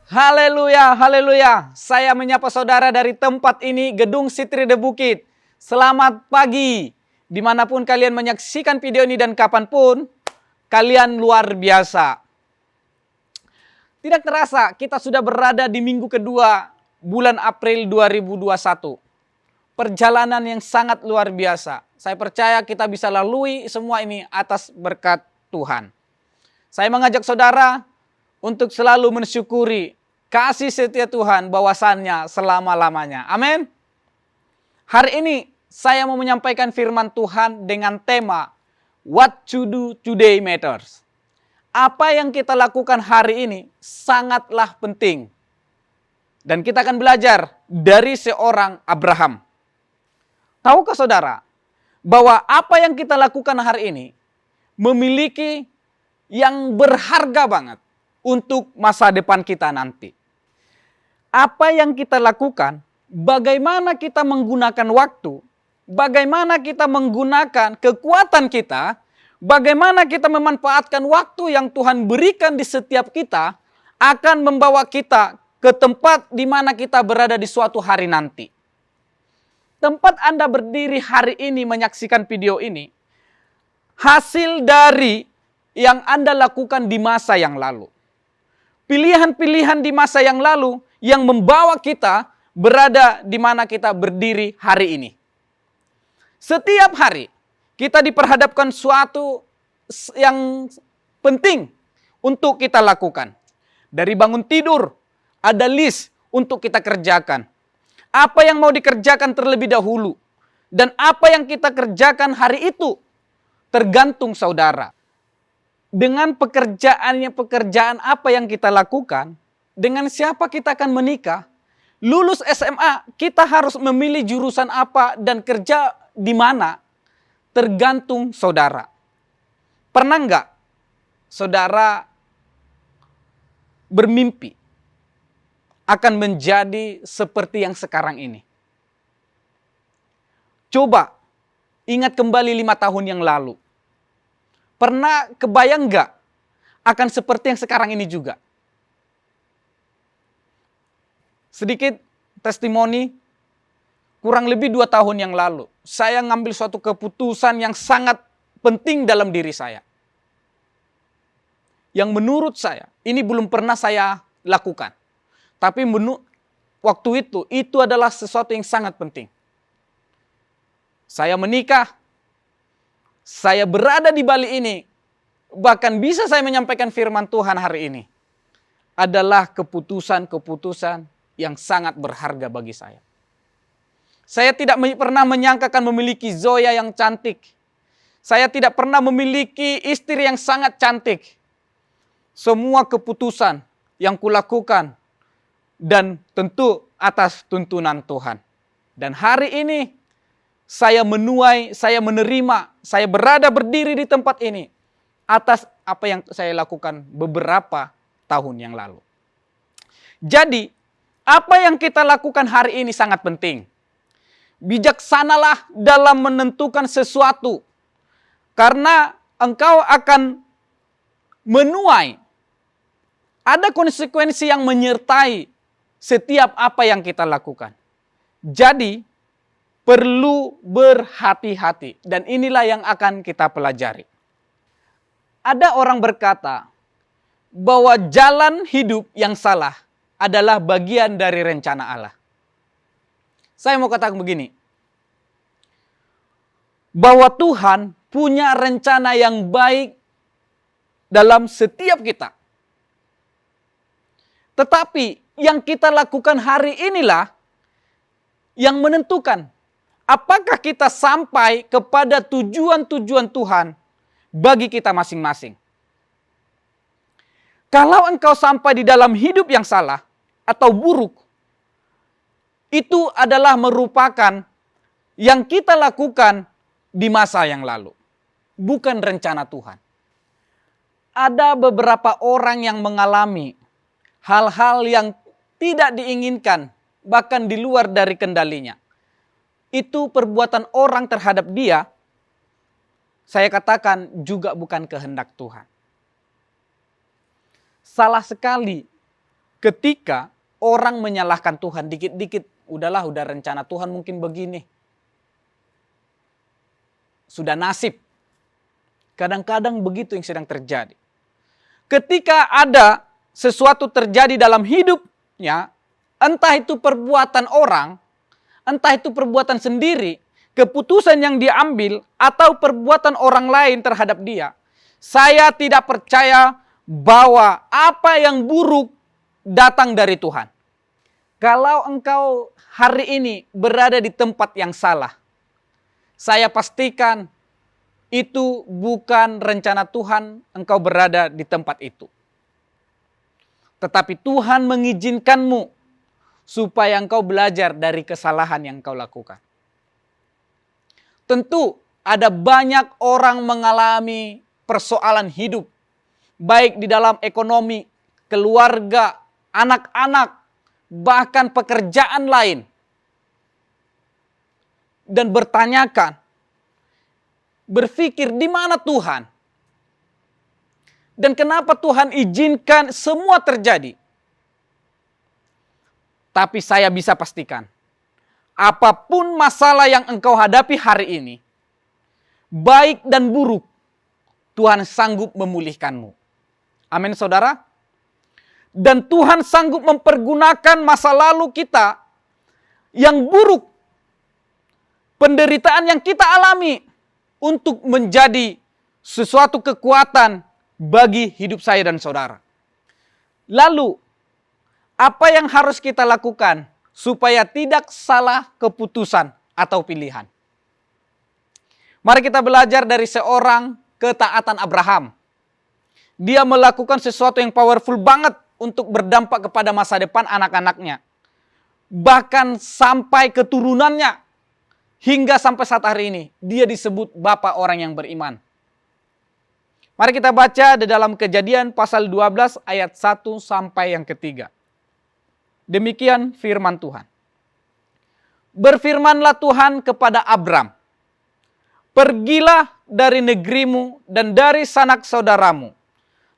Haleluya, haleluya. Saya menyapa saudara dari tempat ini, Gedung Sitri The Bukit. Selamat pagi. Dimanapun kalian menyaksikan video ini dan kapanpun, kalian luar biasa. Tidak terasa, kita sudah berada di minggu kedua bulan April 2021. Perjalanan yang sangat luar biasa. Saya percaya kita bisa lalui semua ini atas berkat Tuhan. Saya mengajak saudara untuk selalu mensyukuri kasih setia Tuhan bahwasannya selama-lamanya. Amin. Hari ini saya mau menyampaikan firman Tuhan dengan tema What to do today matters. Apa yang kita lakukan hari ini sangatlah penting. Dan kita akan belajar dari seorang Abraham. Tahukah saudara bahwa apa yang kita lakukan hari ini memiliki yang berharga banget untuk masa depan kita nanti. Apa yang kita lakukan, bagaimana kita menggunakan waktu, bagaimana kita menggunakan kekuatan kita, bagaimana kita memanfaatkan waktu yang Tuhan berikan di setiap kita, akan membawa kita ke tempat di mana kita berada di suatu hari nanti. Tempat Anda berdiri hari ini menyaksikan video ini, hasil dari yang Anda lakukan di masa yang lalu. Pilihan-pilihan di masa yang lalu yang membawa kita berada di mana kita berdiri hari ini. Setiap hari kita diperhadapkan suatu yang penting untuk kita lakukan. Dari bangun tidur ada list untuk kita kerjakan. Apa yang mau dikerjakan terlebih dahulu dan apa yang kita kerjakan hari itu tergantung saudara. Dengan pekerjaan apa yang kita lakukan, dengan siapa kita akan menikah, lulus SMA kita harus memilih jurusan apa dan kerja di mana, tergantung saudara. Pernah enggak saudara bermimpi akan menjadi seperti yang sekarang ini? Coba ingat kembali 5 tahun yang lalu. Pernah kebayang nggak akan seperti yang sekarang ini juga? Sedikit testimoni, kurang lebih 2 tahun yang lalu, saya ngambil suatu keputusan yang sangat penting dalam diri saya. Yang menurut saya, ini belum pernah saya lakukan. Tapi waktu itu adalah sesuatu yang sangat penting. Saya menikah. Saya berada di Bali ini, bahkan bisa saya menyampaikan firman Tuhan hari ini, adalah keputusan-keputusan yang sangat berharga bagi saya. Saya tidak pernah menyangkakan memiliki Zoya yang cantik. Saya tidak pernah memiliki istri yang sangat cantik. Semua keputusan yang kulakukan, dan tentu atas tuntunan Tuhan. Dan hari ini, saya menuai, saya menerima, saya berada berdiri di tempat ini atas apa yang saya lakukan beberapa tahun yang lalu. Jadi, apa yang kita lakukan hari ini sangat penting. Bijaksanalah dalam menentukan sesuatu. Karena engkau akan menuai. Ada konsekuensi yang menyertai setiap apa yang kita lakukan. Jadi, perlu berhati-hati. Dan inilah yang akan kita pelajari. Ada orang berkata bahwa jalan hidup yang salah adalah bagian dari rencana Allah. Saya mau katakan begini. Bahwa Tuhan punya rencana yang baik dalam setiap kita. Tetapi yang kita lakukan hari inilah yang menentukan apakah kita sampai kepada tujuan-tujuan Tuhan bagi kita masing-masing. Kalau engkau sampai di dalam hidup yang salah atau buruk, itu adalah merupakan yang kita lakukan di masa yang lalu. Bukan rencana Tuhan. Ada beberapa orang yang mengalami hal-hal yang tidak diinginkan, bahkan di luar dari kendalinya. Itu perbuatan orang terhadap dia, saya katakan juga bukan kehendak Tuhan. Salah sekali ketika orang menyalahkan Tuhan dikit-dikit, udah rencana Tuhan mungkin begini. Sudah nasib. Kadang-kadang begitu yang sedang terjadi. Ketika ada sesuatu terjadi dalam hidupnya, entah itu perbuatan orang, entah itu perbuatan sendiri, keputusan yang dia ambil, atau perbuatan orang lain terhadap dia, saya tidak percaya bahwa apa yang buruk datang dari Tuhan. Kalau engkau hari ini berada di tempat yang salah, saya pastikan itu bukan rencana Tuhan engkau berada di tempat itu. Tetapi Tuhan mengizinkanmu supaya engkau belajar dari kesalahan yang engkau lakukan. Tentu ada banyak orang mengalami persoalan hidup, baik di dalam ekonomi, keluarga, anak-anak, bahkan pekerjaan lain. Dan bertanyakan, berpikir di mana Tuhan? Dan kenapa Tuhan izinkan semua terjadi? Tapi saya bisa pastikan, apapun masalah yang engkau hadapi hari ini, baik dan buruk, Tuhan sanggup memulihkanmu. Amin, saudara. Dan Tuhan sanggup mempergunakan masa lalu kita yang buruk, penderitaan yang kita alami, untuk menjadi sesuatu kekuatan bagi hidup saya dan saudara. Lalu, apa yang harus kita lakukan supaya tidak salah keputusan atau pilihan? Mari kita belajar dari seorang ketaatan Abraham. Dia melakukan sesuatu yang powerful banget untuk berdampak kepada masa depan anak-anaknya. Bahkan sampai keturunannya. Hingga sampai saat hari ini, dia disebut Bapak orang yang beriman. Mari kita baca di dalam Kejadian pasal 12 ayat 1 sampai yang ketiga. Demikian firman Tuhan. Berfirmanlah Tuhan kepada Abram, pergilah dari negerimu dan dari sanak saudaramu,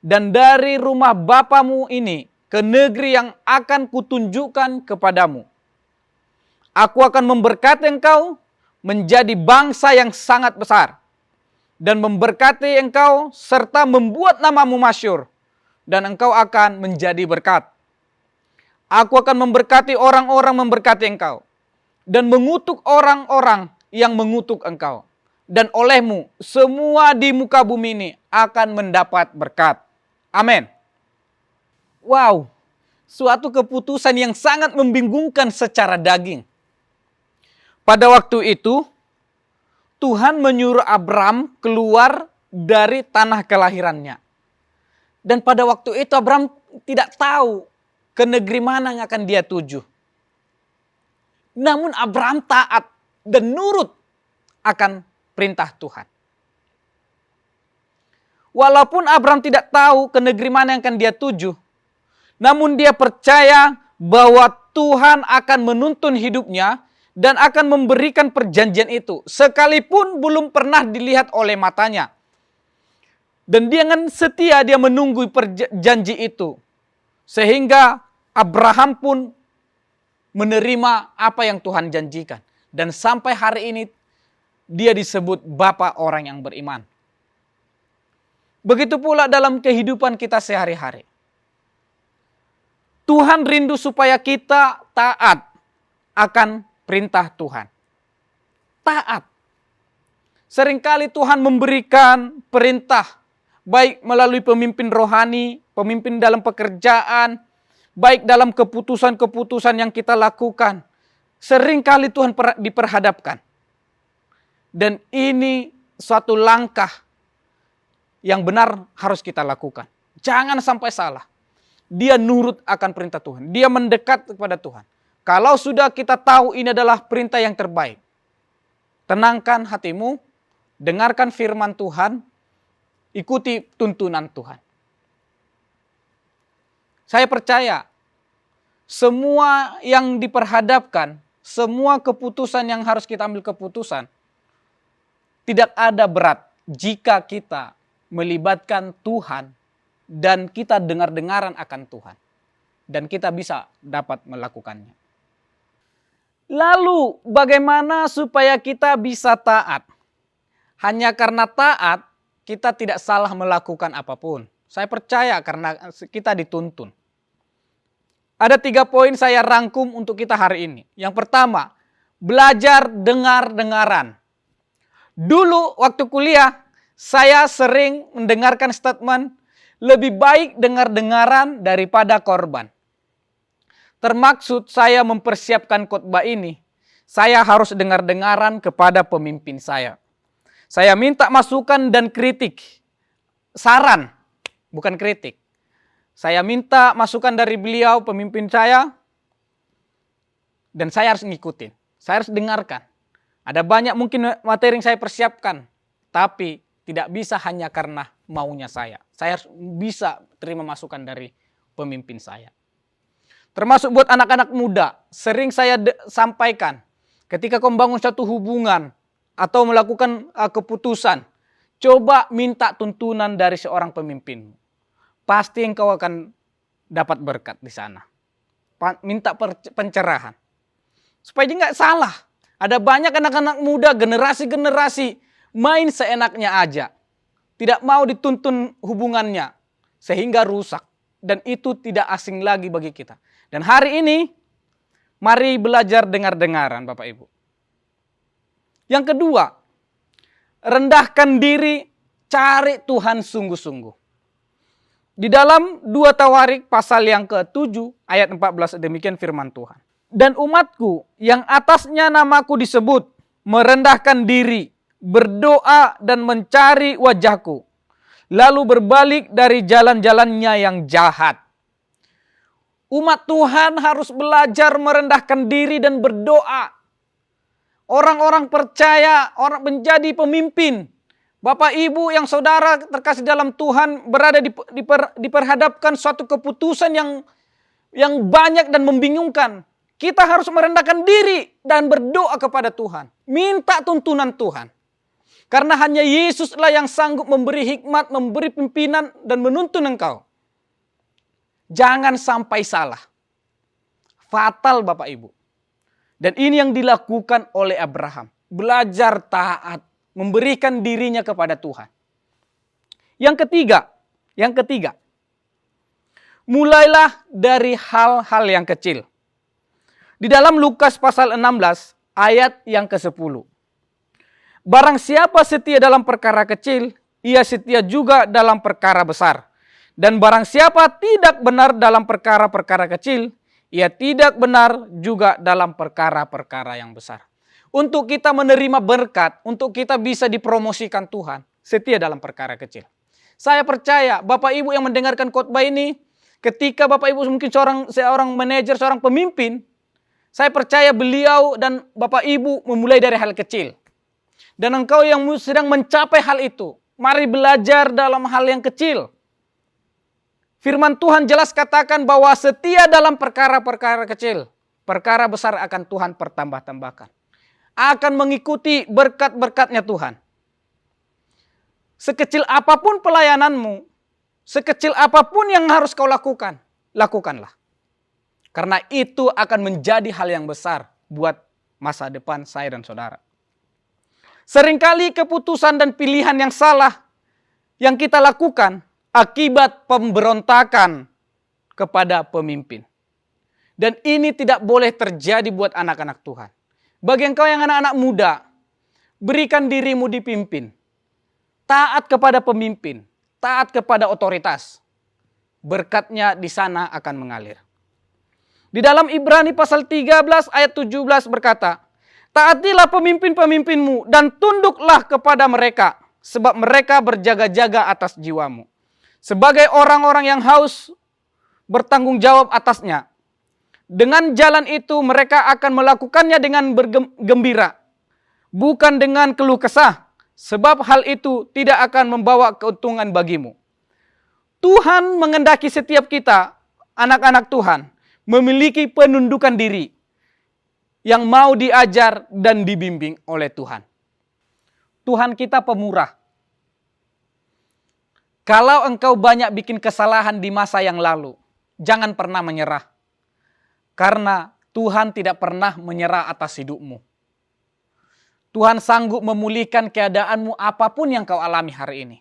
dan dari rumah bapamu ini ke negeri yang akan kutunjukkan kepadamu. Aku akan memberkati engkau menjadi bangsa yang sangat besar, dan memberkati engkau serta membuat namamu masyhur, dan engkau akan menjadi berkat. Aku akan memberkati orang-orang memberkati engkau, dan mengutuk orang-orang yang mengutuk engkau. Dan olehmu semua di muka bumi ini akan mendapat berkat. Amin. Wow, suatu keputusan yang sangat membingungkan secara daging. Pada waktu itu, Tuhan menyuruh Abram keluar dari tanah kelahirannya. Dan pada waktu itu Abram tidak tahu ke negeri mana yang akan dia tuju. Namun Abram taat dan nurut akan perintah Tuhan. Walaupun Abram tidak tahu ke negeri mana yang akan dia tuju, namun dia percaya bahwa Tuhan akan menuntun hidupnya dan akan memberikan perjanjian itu, sekalipun belum pernah dilihat oleh matanya. Dan dia dengan setia dia menunggu janji itu. Sehingga Abraham pun menerima apa yang Tuhan janjikan. Dan sampai hari ini dia disebut Bapak orang yang beriman. Begitu pula dalam kehidupan kita sehari-hari. Tuhan rindu supaya kita taat akan perintah Tuhan. Taat. Seringkali Tuhan memberikan perintah, baik melalui pemimpin rohani, pemimpin dalam pekerjaan, baik dalam keputusan-keputusan yang kita lakukan. Seringkali Tuhan diperhadapkan. Dan ini suatu langkah yang benar harus kita lakukan. Jangan sampai salah. Dia nurut akan perintah Tuhan. Dia mendekat kepada Tuhan. Kalau sudah kita tahu ini adalah perintah yang terbaik, tenangkan hatimu, dengarkan firman Tuhan, ikuti tuntunan Tuhan. Saya percaya, semua yang diperhadapkan, semua keputusan yang harus kita ambil keputusan, tidak ada berat jika kita melibatkan Tuhan dan kita dengar-dengaran akan Tuhan. dan kita bisa dapat melakukannya. Lalu bagaimana supaya kita bisa taat? Hanya karena taat kita tidak salah melakukan apapun. Saya percaya karena kita dituntun. Ada 3 poin saya rangkum untuk kita hari ini. Yang pertama, belajar dengar-dengaran. Dulu waktu kuliah, saya sering mendengarkan statement, lebih baik dengar-dengaran daripada korban. Termaksud saya mempersiapkan khotbah ini, saya harus dengar-dengaran kepada pemimpin saya. Saya minta masukan dan kritik, saran, bukan kritik. Saya minta masukan dari beliau, pemimpin saya, dan saya harus ngikutin. Saya harus dengarkan. Ada banyak mungkin materi yang saya persiapkan, tapi tidak bisa hanya karena maunya saya. Saya harus bisa terima masukan dari pemimpin saya. Termasuk buat anak-anak muda, sering saya sampaikan, ketika kau membangun satu hubungan atau melakukan keputusan, coba minta tuntunan dari seorang pemimpin. Pasti engkau akan dapat berkat di sana. Minta pencerahan. Supaya dia nggak salah. Ada banyak anak-anak muda, generasi-generasi, main seenaknya aja. Tidak mau dituntun hubungannya, sehingga rusak. Dan itu tidak asing lagi bagi kita. Dan hari ini, mari belajar dengar-dengaran Bapak Ibu. Yang kedua, rendahkan diri, cari Tuhan sungguh-sungguh. Di dalam 2 Tawarik pasal yang ke-7 ayat 14 demikian firman Tuhan. Dan umatku yang atasnya namaku disebut, merendahkan diri, berdoa dan mencari wajahku, lalu berbalik dari jalan-jalannya yang jahat. Umat Tuhan harus belajar merendahkan diri dan berdoa. Orang-orang percaya, orang menjadi pemimpin. Bapak Ibu yang saudara terkasih dalam Tuhan berada diperhadapkan suatu keputusan yang banyak dan membingungkan. Kita harus merendahkan diri dan berdoa kepada Tuhan. Minta tuntunan Tuhan. Karena hanya Yesuslah yang sanggup memberi hikmat, memberi pimpinan dan menuntun engkau. Jangan sampai salah. Fatal Bapak Ibu. Dan ini yang dilakukan oleh Abraham. Belajar taat. Memberikan dirinya kepada Tuhan. Yang ketiga. Mulailah dari hal-hal yang kecil. Di dalam Lukas pasal 16 ayat yang ke-10. Barang siapa setia dalam perkara kecil, ia setia juga dalam perkara besar. Dan barang siapa tidak benar dalam perkara-perkara kecil, ia tidak benar juga dalam perkara-perkara yang besar. Untuk kita menerima berkat, untuk kita bisa dipromosikan Tuhan, setia dalam perkara kecil. Saya percaya Bapak Ibu yang mendengarkan khotbah ini, ketika Bapak Ibu mungkin seorang manajer, seorang pemimpin, saya percaya beliau dan Bapak Ibu memulai dari hal kecil. Dan engkau yang sedang mencapai hal itu, mari belajar dalam hal yang kecil. Firman Tuhan jelas katakan bahwa setia dalam perkara-perkara kecil, perkara besar akan Tuhan pertambah-tambahkan. Akan mengikuti berkat-berkatnya Tuhan. Sekecil apapun pelayananmu, sekecil apapun yang harus kau lakukan, lakukanlah. Karena itu akan menjadi hal yang besar buat masa depan saya dan saudara. Seringkali keputusan dan pilihan yang salah yang kita lakukan akibat pemberontakan kepada pemimpin. Dan ini tidak boleh terjadi buat anak-anak Tuhan. Bagi engkau yang anak-anak muda, berikan dirimu dipimpin. Taat kepada pemimpin, taat kepada otoritas. Berkatnya di sana akan mengalir. Di dalam Ibrani pasal 13 ayat 17 berkata, taatilah pemimpin-pemimpinmu dan tunduklah kepada mereka, sebab mereka berjaga-jaga atas jiwamu. Sebagai orang-orang yang haus bertanggung jawab atasnya. Dengan jalan itu mereka akan melakukannya dengan bergembira. Bukan dengan keluh kesah. Sebab hal itu tidak akan membawa keuntungan bagimu. Tuhan mengendaki setiap kita, anak-anak Tuhan, memiliki penundukan diri. Yang mau diajar dan dibimbing oleh Tuhan. Tuhan kita pemurah. Kalau engkau banyak bikin kesalahan di masa yang lalu, jangan pernah menyerah. Karena Tuhan tidak pernah menyerah atas hidupmu. Tuhan sanggup memulihkan keadaanmu apapun yang kau alami hari ini.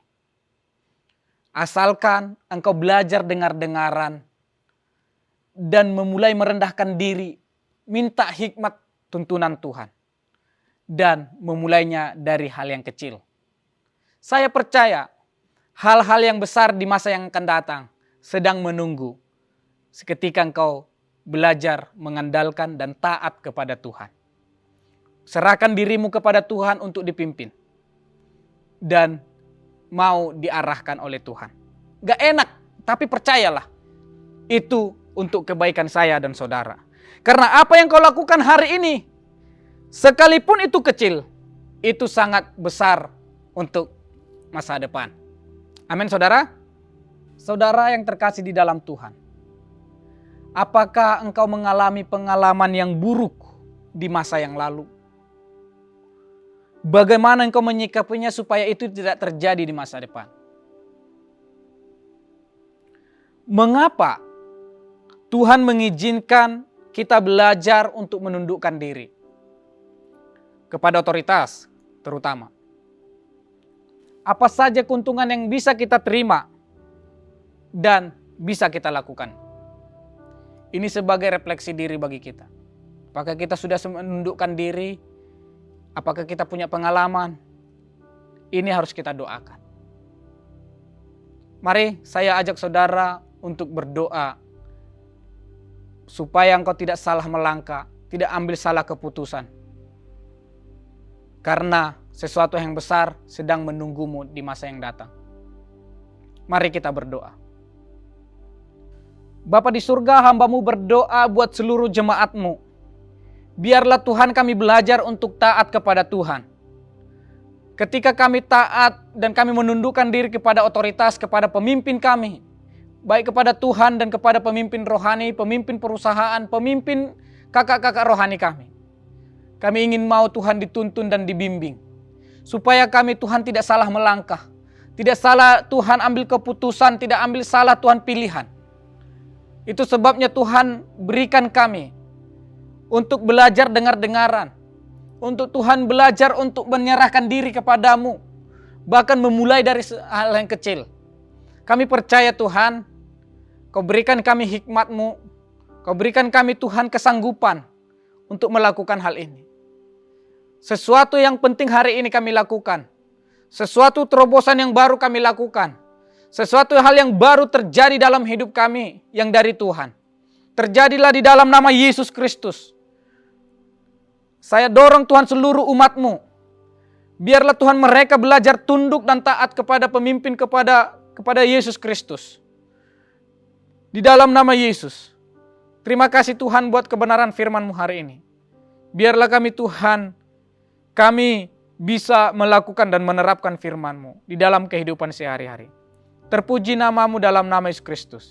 Asalkan engkau belajar dengar-dengaran dan memulai merendahkan diri, minta hikmat tuntunan Tuhan. Dan memulainya dari hal yang kecil. Saya percaya hal-hal yang besar di masa yang akan datang sedang menunggu seketika engkau belajar mengandalkan dan taat kepada Tuhan. Serahkan dirimu kepada Tuhan untuk dipimpin. Dan mau diarahkan oleh Tuhan. Gak enak, tapi percayalah. Itu untuk kebaikan saya dan saudara. Karena apa yang kau lakukan hari ini, sekalipun itu kecil, itu sangat besar untuk masa depan. Amin saudara? Saudara yang terkasih di dalam Tuhan. Apakah engkau mengalami pengalaman yang buruk di masa yang lalu? Bagaimana engkau menyikapinya supaya itu tidak terjadi di masa depan? Mengapa Tuhan mengizinkan kita belajar untuk menundukkan diri? Kepada otoritas terutama. Apa saja keuntungan yang bisa kita terima dan bisa kita lakukan? Ini sebagai refleksi diri bagi kita. Apakah kita sudah menundukkan diri? Apakah kita punya pengalaman? Ini harus kita doakan. Mari saya ajak saudara untuk berdoa. Supaya engkau tidak salah melangkah, tidak ambil salah keputusan. Karena sesuatu yang besar sedang menunggumu di masa yang datang. Mari kita berdoa. Bapa di surga, hamba-Mu berdoa buat seluruh jemaat-Mu. Biarlah Tuhan kami belajar untuk taat kepada Tuhan. Ketika kami taat dan kami menundukkan diri kepada otoritas, kepada pemimpin kami, baik kepada Tuhan dan kepada pemimpin rohani, pemimpin perusahaan, pemimpin kakak-kakak rohani kami. Kami ingin mau Tuhan dituntun dan dibimbing. Supaya kami Tuhan tidak salah melangkah. Tidak salah Tuhan ambil keputusan, tidak ambil salah Tuhan pilihan. Itu sebabnya Tuhan berikan kami untuk belajar dengar-dengaran. Untuk Tuhan belajar untuk menyerahkan diri kepadamu. Bahkan memulai dari hal yang kecil. Kami percaya Tuhan, Kau berikan kami hikmat-Mu. Kau berikan kami Tuhan kesanggupan untuk melakukan hal ini. Sesuatu yang penting hari ini kami lakukan. Sesuatu terobosan yang baru kami lakukan. Sesuatu hal yang baru terjadi dalam hidup kami yang dari Tuhan. Terjadilah di dalam nama Yesus Kristus. Saya dorong Tuhan seluruh umat-Mu. Biarlah Tuhan mereka belajar tunduk dan taat kepada pemimpin, kepada Yesus Kristus. Di dalam nama Yesus. Terima kasih Tuhan buat kebenaran firman-Mu hari ini. Biarlah kami Tuhan, kami bisa melakukan dan menerapkan firman-Mu di dalam kehidupan sehari-hari. Terpuji nama-Mu dalam nama Yesus Kristus.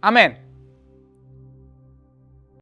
Amin.